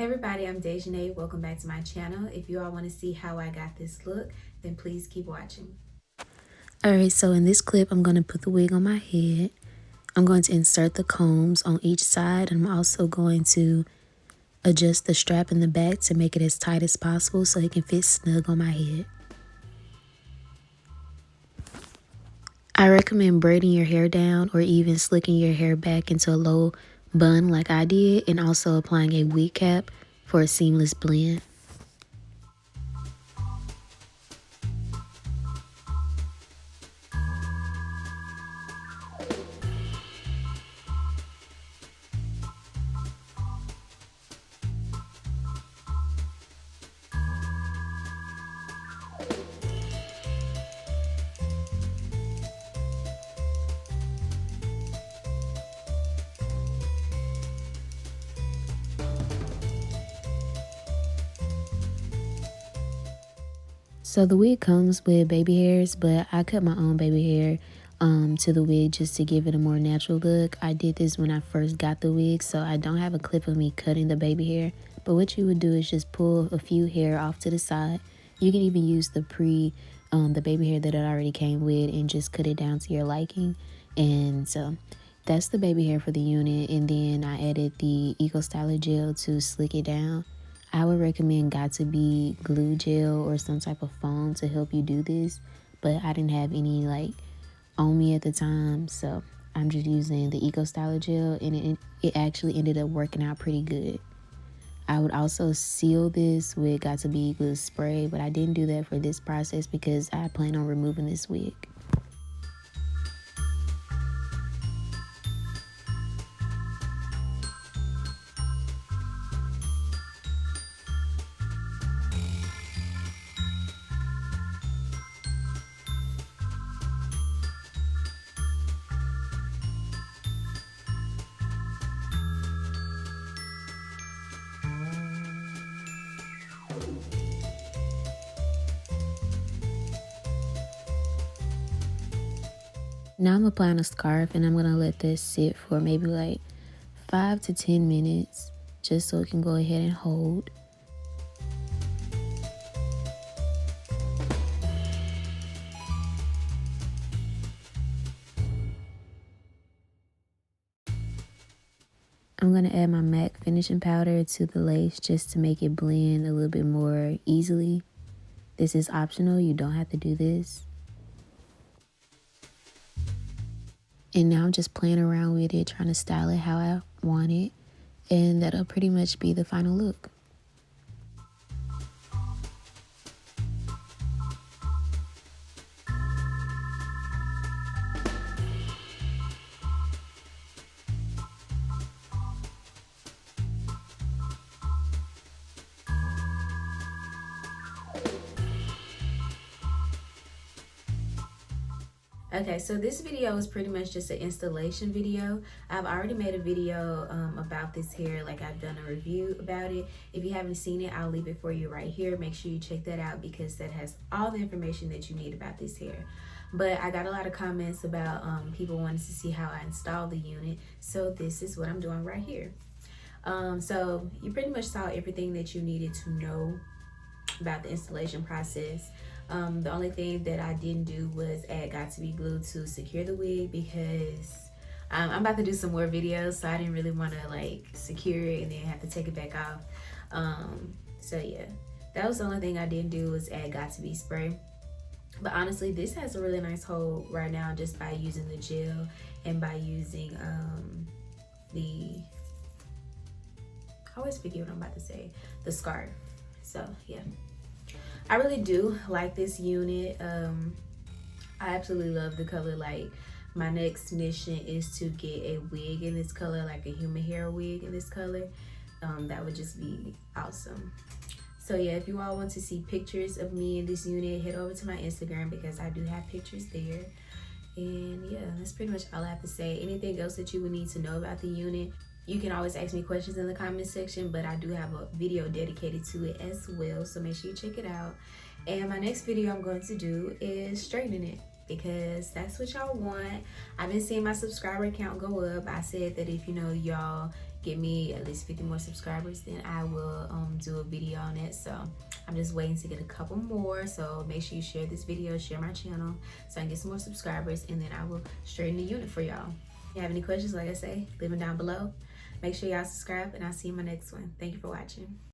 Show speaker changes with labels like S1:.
S1: Hey everybody, I'm daezhanexo. Welcome back to my channel. If you all want to see how I got this look, then please keep watching.
S2: Alright, so in this clip, I'm going to put the wig on my head. I'm going to insert the combs on each side. And I'm also going to adjust the strap in the back to make it as tight as possible so it can fit snug on my head. I recommend braiding your hair down or even slicking your hair back into a low bun like I did, and also applying a wig cap for a seamless blend. So the wig comes with baby hairs, but I cut my own baby hair to the wig just to give it a more natural look. I did this when I first got the wig, so I don't have a clip of me cutting the baby hair. But what you would do is just pull a few hair off to the side. You can even use the baby hair that it already came with and just cut it down to your liking. And so that's the baby hair for the unit. And then I added the Eco Styler gel to slick it down. I would recommend Got2b glue gel or some type of foam to help you do this, but I didn't have any on me at the time, so I'm just using the Eco Styler gel, and it actually ended up working out pretty good. I would also seal this with Got2b glue spray, but I didn't do that for this process because I plan on removing this wig. Now I'm applying a scarf, and I'm going to let this sit for maybe like 5 to 10 minutes just so it can go ahead and hold. I'm going to add my MAC finishing powder to the lace just to make it blend a little bit more easily. This is optional, you don't have to do this. And now I'm just playing around with it, trying to style it how I want it. And that'll pretty much be the final look.
S1: Okay, so this video is pretty much just an installation video. I've already made a video about this hair, like I've done a review about it. If you haven't seen it, I'll leave it for you right here. Make sure you check that out because that has all the information that you need about this hair. But I got a lot of comments about people wanting to see how I install the unit, so this is what I'm doing right here. So you pretty much saw everything that you needed to know about the installation process. The only thing that I didn't do was add Got2b glue to secure the wig because I'm about to do some more videos, so I didn't really want to like secure it and then have to take it back off. So yeah, that was the only thing I didn't do was add Got2b spray. But honestly, this has a really nice hold right now just by using the gel and by using I always forget what I'm about to say, the scarf. So yeah, I really do like this unit. I absolutely love the color. Like, my next mission is to get a wig in this color, like a human hair wig in this color. That would just be awesome. So yeah, if you all want to see pictures of me in this unit, head over to my Instagram because I do have pictures there. And yeah, that's pretty much all I have to say. Anything else that you would need to know about the unit, you can always ask me questions in the comment section, but I do have a video dedicated to it as well, so make sure you check it out. And my next video I'm going to do is straightening it. because that's what y'all want. I've been seeing my subscriber count go up. I said that if y'all get me at least 50 more subscribers, then I will do a video on it. So I'm just waiting to get a couple more. So make sure you share this video, share my channel, so I can get some more subscribers, and then I will straighten the unit for y'all. If you have any questions, like I say, leave them down below. Make sure y'all subscribe, and I'll see you in my next one. Thank you for watching.